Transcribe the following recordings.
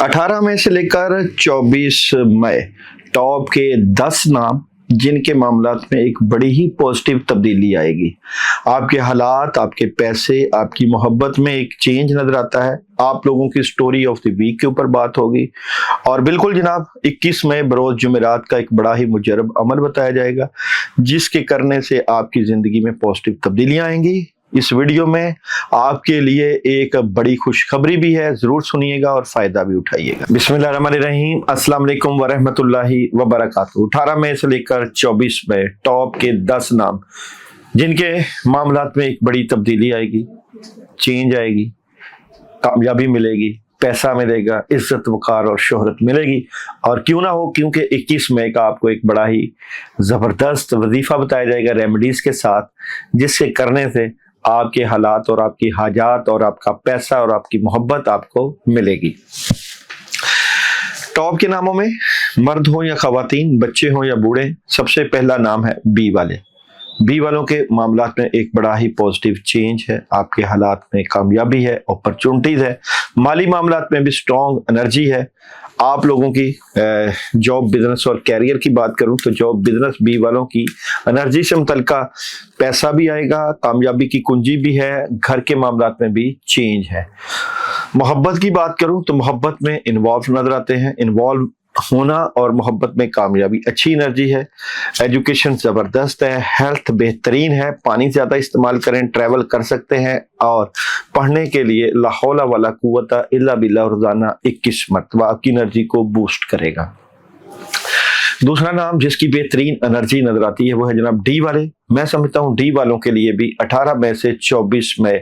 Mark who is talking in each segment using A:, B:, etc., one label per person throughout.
A: 18 मई से लेकर 24 मई टॉप के 10 नाम जिनके मामलात में एक बड़ी ही पॉजिटिव तब्दीली आएगी। आपके हालात, आपके पैसे, आपकी मोहब्बत में एक चेंज नजर आता है। आप लोगों की स्टोरी ऑफ द वीक के ऊपर बात होगी और बिल्कुल जनाब 21 मई बरोज जुमेरात का एक बड़ा ही मुजरब अमल बताया जाएगा जिसके करने से आपकी जिंदगी में पॉजिटिव तब्दीलियां आएंगी। इस वीडियो में आपके लिए एक बड़ी खुशखबरी भी है, जरूर सुनिएगा और फायदा भी उठाइएगा। बिस्मिल्लाहिर्रहमानिर्रहीम, अस्सलाम वालेकुम वरहमतुल्लाहि वबरकातुहू। 18 मई से लेकर 24 मई टॉप के 10 नाम जिनके मामलात में एक बड़ी तब्दीली आएगी, चेंज आएगी, कामयाबी मिलेगी, पैसा मिलेगा, इज्जत वकार और शोहरत मिलेगी। और क्यों ना हो, क्योंकि 21 मई का आपको एक बड़ा ही जबरदस्त वजीफा बताया जाएगा रेमेडीज के साथ, जिससे करने से आपके हालात और आपकी हाजात और आपका पैसा और आपकी मोहब्बत आपको मिलेगी। टॉप के नामों में मर्द हो या खवातीन, बच्चे हो या बूढ़े, सबसे पहला नाम है बी वाले। बी वालों के मामलात में एक बड़ा ही पॉजिटिव चेंज है, आपके हालात में कामयाबी है, अपॉर्चुनिटीज है, माली मामलात में भी स्ट्रॉन्ग एनर्जी है। आप लोगों की जॉब, बिजनेस और कैरियर की बात करूं तो जॉब, बिजनेस, बी वालों की एनर्जी से मुतल्लिका पैसा भी आएगा, कामयाबी की कुंजी भी है, घर के मामलात में भी चेंज है। मोहब्बत की बात करूं तो मोहब्बत में इन्वॉल्व नजर आते हैं, इन्वॉल्व होना और मोहब्बत में कामयाबी, अच्छी एनर्जी है। एजुकेशन ज़बरदस्त है, हेल्थ बेहतरीन है, पानी ज़्यादा इस्तेमाल करें, ट्रैवल कर सकते हैं और पढ़ने के लिए ला हौला वला कुव्वता इल्ला बिल्लाह रोजाना 21 मरतबा आपकी एनर्जी को बूस्ट करेगा। दूसरा नाम जिसकी बेहतरीन एनर्जी नजर आती है वो है जनाब डी वाले। मैं समझता हूँ डी वालों के लिए भी 18 मई से 24 मई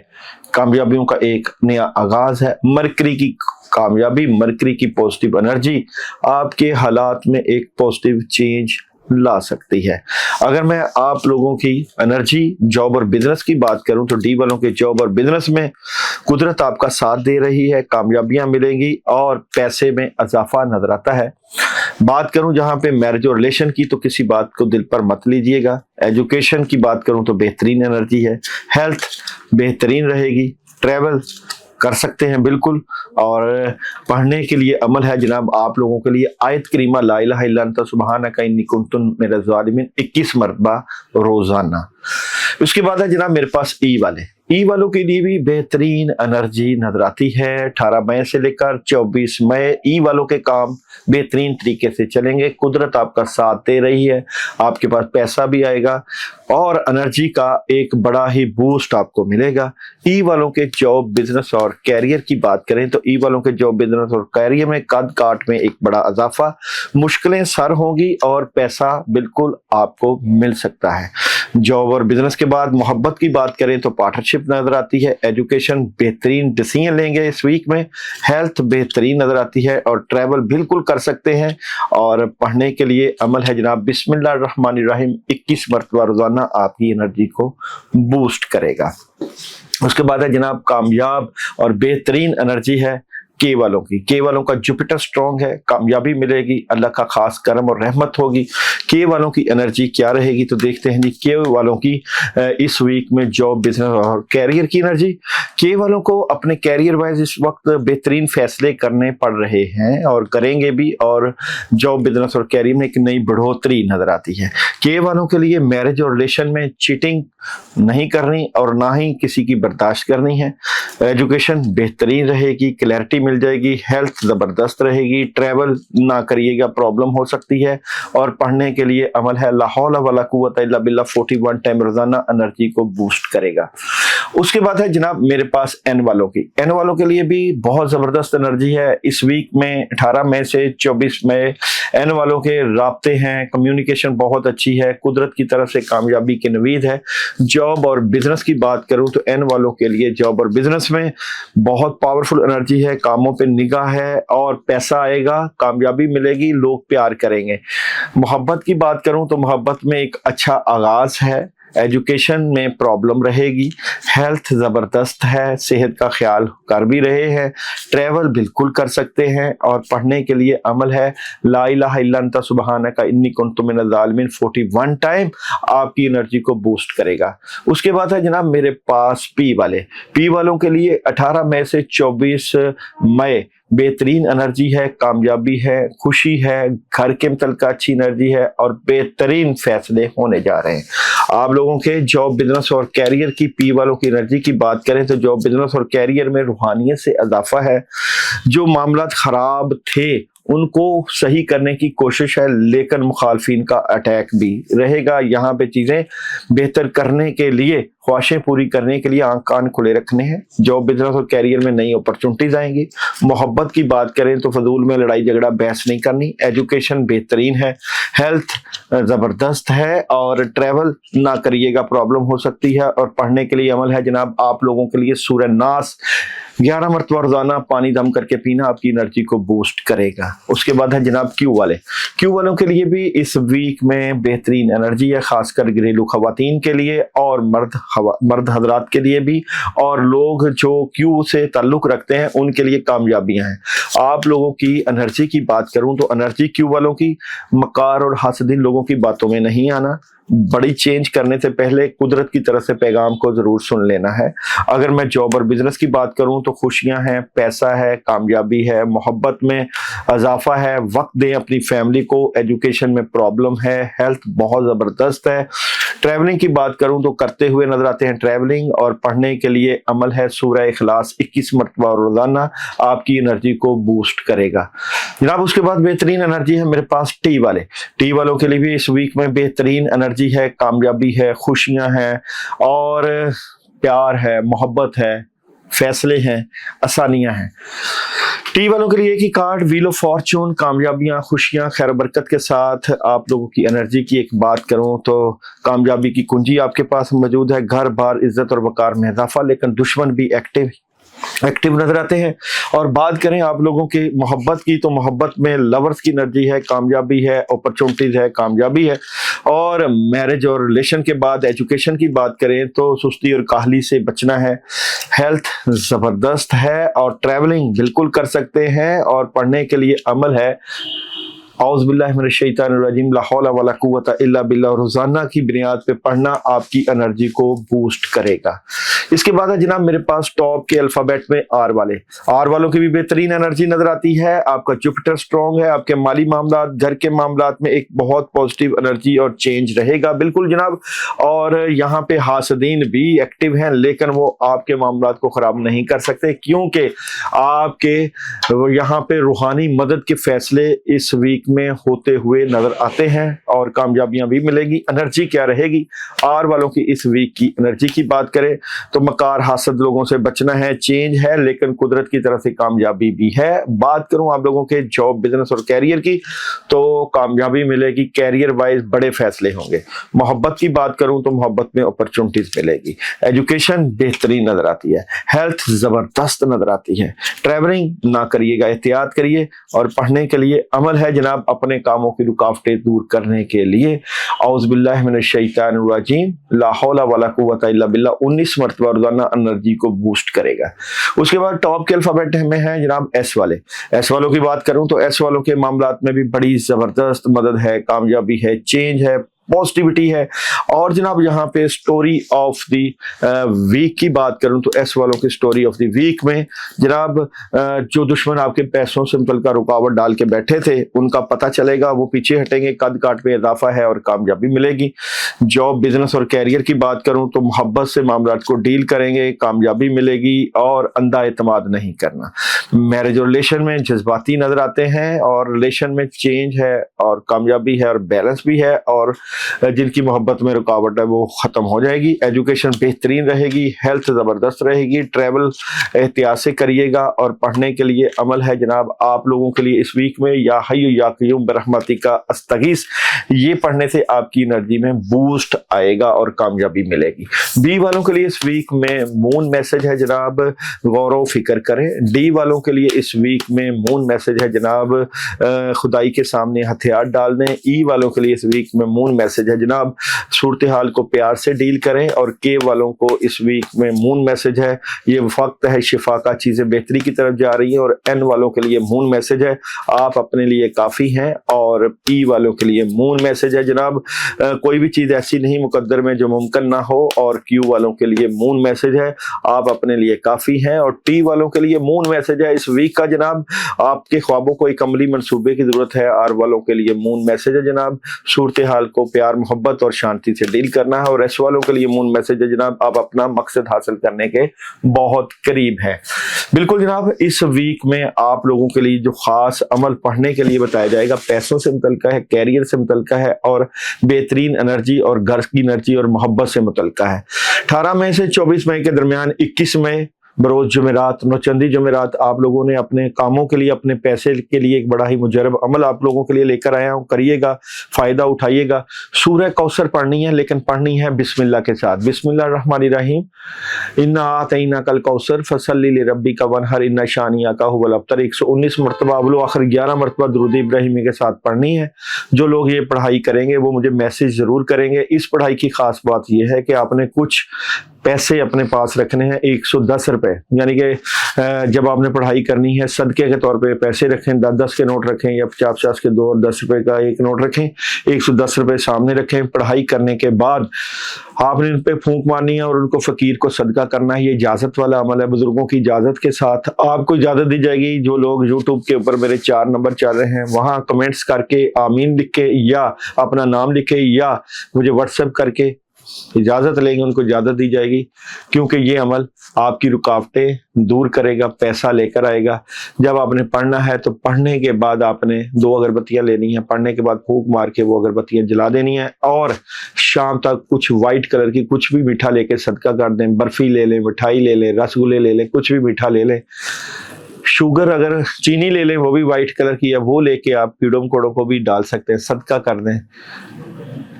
A: कामयाबियों का एक नया आगाज है। मरकरी की कामयाबी, मरकरी की पॉजिटिव एनर्जी आपके हालात में एक पॉजिटिव चेंज ला सकती है। अगर मैं आप लोगों की एनर्जी, जॉब और बिजनेस की बात करूं तो डी वालों के जॉब और बिजनेस में कुदरत आपका साथ दे रही है, कामयाबियां मिलेंगी और पैसे में इजाफा नजर आता है। बात करूं जहां पे मैरिज और रिलेशन की तो किसी बात को दिल पर मत लीजिएगा। एजुकेशन की बात करूं तो बेहतरीन एनर्जी है, हेल्थ बेहतरीन रहेगी, ट्रैवल कर सकते हैं बिल्कुल, और पढ़ने के लिए अमल है जनाब आप लोगों के लिए आयत करीमा ला इलाहा इल्ला अंता सुब्हानका इन्नी कुन्तु मिनज़ ज़ालिमीन 21 मरतबा रोजाना। उसके बाद है जनाब मेरे पास ई वाले। ई वालों के लिए भी बेहतरीन एनर्जी नजर आती है। 18 मई से लेकर 24 मई ई वालों के काम बेहतरीन तरीके से चलेंगे, कुदरत आपका साथ दे रही है, आपके पास पैसा भी आएगा और एनर्जी का एक बड़ा ही बूस्ट आपको मिलेगा। ई वालों के जॉब, बिजनेस और कैरियर की बात करें तो ई वालों के जॉब, बिजनेस और कैरियर में कद काट में एक बड़ा इजाफा, मुश्किलें सर होंगी और पैसा बिल्कुल आपको मिल सकता है। जॉब और बिजनेस के बाद मोहब्बत की बात करें तो पार्टनरशिप नजर आती है, एजुकेशन बेहतरीन डिसीजन लेंगे इस वीक में, हेल्थ बेहतरीन नजर आती है और ट्रैवल बिल्कुल कर सकते हैं और पढ़ने के लिए अमल है जनाब बिस्मिल्लाहिर्रहमानिर्रहीम 21 मरतबा रोजाना आपकी एनर्जी को बूस्ट करेगा। उसके बाद है जनाब कामयाब और बेहतरीन एनर्जी है के वालों की। के वालों का जुपिटर स्ट्रॉन्ग है, कामयाबी मिलेगी, अल्लाह का खास करम और रहमत होगी। के वालों की एनर्जी क्या रहेगी तो देखते हैं जी। के वालों की इस वीक में जॉब, बिजनेस और कैरियर की एनर्जी। के वालों को अपने कैरियर वाइज इस वक्त बेहतरीन फैसले करने पड़ रहे हैं और करेंगे भी, और जॉब, बिजनेस और कैरियर में एक नई बढ़ोतरी नजर आती है। के वालों के लिए मैरिज और रिलेशन में चीटिंग नहीं करनी और ना ही किसी की बर्दाश्त करनी है। एजुकेशन बेहतरीन रहेगी, क्लैरिटी मिल जाएगी, हेल्थ जबरदस्त रहेगी, ट्रैवल ना करिएगा, प्रॉब्लम हो सकती है और पढ़ने के लिए अमल है ला हौला वला कुव्वता इल्ला बिल्लाह 41 टाइम रोजाना एनर्जी को बूस्ट करेगा। उसके बाद है जनाब मेरे पास एन वालों की। एन वालों के लिए भी बहुत जबरदस्त एनर्जी है इस वीक में 18 मई से 24 मई। एन वालों के राब्ते हैं, कम्युनिकेशन बहुत अच्छी है, कुदरत की तरफ से कामयाबी की उम्मीद है। जॉब और बिजनेस की बात करूं तो एन वालों के लिए जॉब और बिजनेस में बहुत पावरफुल एनर्जी है, कामों पे निगाह है और पैसा आएगा, कामयाबी मिलेगी, लोग प्यार करेंगे। मोहब्बत की बात करूं तो मोहब्बत में एक अच्छा आगाज है, एजुकेशन में प्रॉब्लम रहेगी, हेल्थ ज़बरदस्त है, सेहत का ख्याल कर भी रहे हैं, ट्रैवल बिल्कुल कर सकते हैं और पढ़ने के लिए अमल है ला इलाहा इल्ला अंता सुब्हानका इन्नी कुन्तु मिनज़ ज़ालिमीन 41 टाइम आपकी एनर्जी को बूस्ट करेगा। उसके बाद है जनाब मेरे पास पी वाले। पी वालों के लिए 18 मई से 24 मई बेहतरीन एनर्जी है, कामयाबी है, खुशी है, घर के मुतल्लिक़ अच्छी एनर्जी है और बेहतरीन फैसले होने जा रहे हैं। आप लोगों के जॉब, बिजनेस और कैरियर की पी वालों की एनर्जी की बात करें तो जॉब, बिजनेस और कैरियर में रूहानियत से इजाफा है। जो मामलात खराब थे उनको सही करने की कोशिश है, लेकिन मुखालफिन का अटैक भी रहेगा। यहाँ पे चीजें बेहतर करने के लिए, ख्वाहिशें पूरी करने के लिए आंख कान खुले रखने हैं। जॉब, बिजनेस और कैरियर में नई अपॉर्चुनिटीज आएंगी। मोहब्बत की बात करें तो फजूल में लड़ाई झगड़ा बहस नहीं करनी। एजुकेशन बेहतरीन है, हेल्थ जबरदस्त है और ट्रैवल ना करिएगा, प्रॉब्लम हो सकती है। और पढ़ने के लिए अमल है जनाब आप लोगों के लिए सूरह नास 11 मरतबा रोजाना पानी दम करके पीना आपकी एनर्जी को बूस्ट करेगा। उसके बाद है जनाब क्यू वाले। क्यू वालों के लिए भी इस वीक में बेहतरीन एनर्जी है, खासकर घरेलू खवातीन के लिए और मर्द हजरात के लिए भी, और लोग जो क्यू से ताल्लुक रखते हैं उनके लिए कामयाबियां हैं। आप लोगों की एनर्जी की बात करूं तो एनर्जी क्यू वालों की मकार और हासदीन लोगों की बातों में नहीं आना। बड़ी चेंज करने से पहले कुदरत की तरफ से पैगाम को जरूर सुन लेना है। अगर मैं जॉब और बिजनेस की बात करूं तो खुशियां हैं, पैसा है, कामयाबी है, मोहब्बत में इजाफा है, वक्त दें अपनी फैमिली को। एजुकेशन में प्रॉब्लम है, हेल्थ बहुत ज़बरदस्त है। ट्रैवलिंग की बात करूं तो करते हुए नजर आते हैं ट्रैवलिंग, और पढ़ने के लिए अमल है सूरह इखलास 21 मरतबा रोजाना आपकी एनर्जी को बूस्ट करेगा जनाब। उसके बाद बेहतरीन एनर्जी है मेरे पास टी वाले। टी वालों के लिए भी इस वीक में बेहतरीन एनर्जी है, कामयाबी है, खुशियां हैं और प्यार है, मोहब्बत है, फैसले हैं, आसानियां हैं। टी वालों के लिए एक ही कार्ड, व्हील ऑफ फॉर्चून, कामयाबियां, खुशियां, खैर बरकत के साथ। आप लोगों की एनर्जी की एक बात करूं तो कामयाबी की कुंजी आपके पास मौजूद है। घर बार, इज्जत और वकार में इजाफा, लेकिन दुश्मन भी एक्टिव नजर आते हैं। और बात करें आप लोगों की मोहब्बत की तो मोहब्बत में लवर्स की एनर्जी है, कामयाबी है, अपॉर्चुनिटीज है, कामयाबी है। और मैरिज और रिलेशन के बाद एजुकेशन की बात करें तो सुस्ती और काहली से बचना है। हेल्थ जबरदस्त है और ट्रैवलिंग बिल्कुल कर सकते हैं। और पढ़ने के लिए अमल है औज़ बिल्लाहि मिनश शैतानिर रजीम, ला हौला वला कुव्वता इल्ला बिल्लाह। रोजाना की बुनियाद पे पढ़ना आपकी एनर्जी को बूस्ट करेगा। इसके बाद है जनाब मेरे पास टॉप के अल्फाबेट में आर वाले। आर वालों की भी बेहतरीन एनर्जी नजर आती है। आपका जुपिटर स्ट्रॉन्ग है, आपके माली मामलात, घर के मामलात में एक बहुत पॉजिटिव एनर्जी और चेंज रहेगा बिल्कुल जनाब। और यहाँ पे हासदीन भी एक्टिव हैं, लेकिन वो आपके मामलात को खराब नहीं कर सकते, क्योंकि आपके यहाँ पे रूहानी मदद के फैसले इस वीक में होते हुए नजर आते हैं और कामयाबियां भी मिलेगी। एनर्जी क्या रहेगी आर वालों की इस वीक की एनर्जी की बात करें तो मकार हासद लोगों से बचना है, चेंज है, लेकिन कुदरत की तरफ से कामयाबी भी है। बात करूं आप लोगों के जॉब, बिजनेस और कैरियर की तो कामयाबी मिलेगी, कैरियर वाइज बड़े फैसले होंगे। मोहब्बत की बात करूं तो मोहब्बत में अपॉर्चुनिटीज मिलेगी। एजुकेशन बेहतरीन नजर आती है, हेल्थ जबरदस्त नजर आती है। ट्रैवलिंग ना करिएगा, एहतियात करिए। और पढ़ने के लिए अमल है जनाब अपने कामों की रुकावटें दूर करने के लिए औज़ बिल्लाहि मिनश शैतानिर रजीम, ला हौला वला कुव्वता इल्ला बिल्लाह 19 मरतबा रोजाना एनर्जी को बूस्ट करेगा। उसके बाद टॉप के अल्फाबेट में है जनाब एस वाले। एस वालों की बात करूं तो एस वालों के मामलात में भी बड़ी जबरदस्त मदद है, कामयाबी है, चेंज है, पॉजिटिविटी है। और जनाब यहाँ पे स्टोरी ऑफ द वीक की बात करूं तो एस वालों की स्टोरी ऑफ द वीक में जनाब जो दुश्मन आपके पैसों से मुतल्लिक़ रुकावट डाल के बैठे थे उनका पता चलेगा, वो पीछे हटेंगे, कद काट में इजाफा है और कामयाबी मिलेगी। जॉब, बिजनेस और कैरियर की बात करूं तो मोहब्बत से मामलात को डील करेंगे, कामयाबी मिलेगी और अंधा एतमाद नहीं करना। मैरिज और रिलेशन में जज्बाती नजर आते हैं और रिलेशन में चेंज है और कामयाबी है और बैलेंस भी है, और जिनकी मोहब्बत में रुकावट है वो खत्म हो जाएगी। एजुकेशन बेहतरीन रहेगी, हेल्थ जबरदस्त रहेगी, ट्रैवल एहतियात से करिएगा। और पढ़ने के लिए अमल है जनाब आप लोगों के लिए इस वीक में या हय्यु या क़य्यूम बिरहमतिका अस्तगीस, ये पढ़ने से आपकी एनर्जी में बूस्ट आएगा और कामयाबी मिलेगी। बी वालों के लिए इस वीक में मून मैसेज है जनाब गौर फिक्र करें। डी वालों के लिए इस वीक में मून मैसेज है जनाब खुदाई के सामने हथियार डाल दें। ई वालों के लिए इस वीक में मून मैसेज है जनाब। सूरत हाल को प्यार से डील करें। और के वालों को इस वीक में मून मैसेज है, ये वक्त है शिफा का, चीजें बेहतरी की तरफ जा रही हैं। और एन वालों के लिए मून मैसेज है, आप अपने लिए काफी हैं। और पी वालों के लिए मून मैसेज है जनाब, कोई भी चीज ऐसी नहीं मुकद्दर में जो मुमकिन ना हो। और क्यू वालों के लिए मून मैसेज है, आप अपने लिए काफी हैं। और टी वालों के लिए मून मैसेज है इस वीक का जनाब, आपके ख्वाबों को एक अमली मंसूबे की जरूरत है। आर वालों के लिए मून मैसेज है जनाब, सूरत हाल को प्यार मोहब्बत और शांति से डील करना है। और एस वालों के लिए मून मैसेज है जनाब, आप अपना मकसद हासिल करने के बहुत करीब हैं। बिल्कुल जनाब, इस वीक में आप लोगों के लिए जो खास अमल पढ़ने के लिए बताया जाएगा, पैसों से मुतल्लिका है, कैरियर से मुतल्लिका है, और बेहतरीन एनर्जी और घर की एनर्जी और मोहब्बत से मुतल्लिका है। 18 मई से 24 मई के दरमियान 21 मई बरोज जुमेरात, नौचंदी जुमेरात, आप लोगों ने अपने कामों के लिए, अपने पैसे के लिए एक बड़ा ही मुजरब अमल आप लोगों के लिए लेकर आया हूँ, करिएगा, फायदा उठाइएगा। सूरह कौसर पढ़नी है, लेकिन पढ़नी है बिस्मिल्लाह के साथ। बिस्मिल्लाहिर्रहमानिर्रहीम, इन्ना आतैना कल कौसर फसल्लि लिरब्बिका वनहर इन्ना शानिअका हुवल अब्तर। 119 मरतबा अव्वल व आखिर 11 मरतबा दुरूद इब्राहिमी के साथ पढ़नी है। जो लोग ये पढ़ाई करेंगे वो मुझे मैसेज जरूर करेंगे। इस पढ़ाई की खास बात यह है कि आपने कुछ पैसे अपने पास रखने हैं, 110 रुपए, यानी कि जब आपने पढ़ाई करनी है सदके के तौर पे पैसे रखें, 10-10 के नोट रखें या 50-50 के 2 और 10 रुपए का एक नोट रखें, 110 रुपए सामने रखें। पढ़ाई करने के बाद आपने इन पे फूंक मारनी है और उनको फकीर को सदका करना है। ये इजाजत वाला अमल है, बुजुर्गों की इजाजत के साथ आपको इजाजत दी जाएगी। जो लोग यूट्यूब के ऊपर मेरे 4 नंबर चल रहे हैं, वहां कमेंट्स करके आमीन लिख के या अपना नाम लिखे या मुझे व्हाट्सएप करके इजाजत लेंगे, उनको इजाजत दी जाएगी, क्योंकि ये अमल आपकी रुकावटें दूर करेगा, पैसा लेकर आएगा। जब आपने पढ़ना है तो पढ़ने के बाद आपने 2 अगरबत्तियां लेनी है, पढ़ने के बाद फूंक मार के वो अगरबत्तियां जला देनी है। और शाम तक कुछ व्हाइट कलर की कुछ भी मीठा लेके सदका कर दें, बर्फी ले लें, मिठाई ले लें, रसगुल्ले ले लें, कुछ भी मीठा ले लें। शुगर अगर चीनी ले लें वो भी व्हाइट कलर की है, वो लेके आप कीड़ों मकोड़ों को भी डाल सकते हैं, सदका कर दें,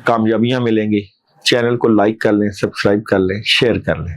A: कामयाबियां मिलेंगी। चैनल को लाइक कर लें, सब्सक्राइब कर लें, शेयर कर लें।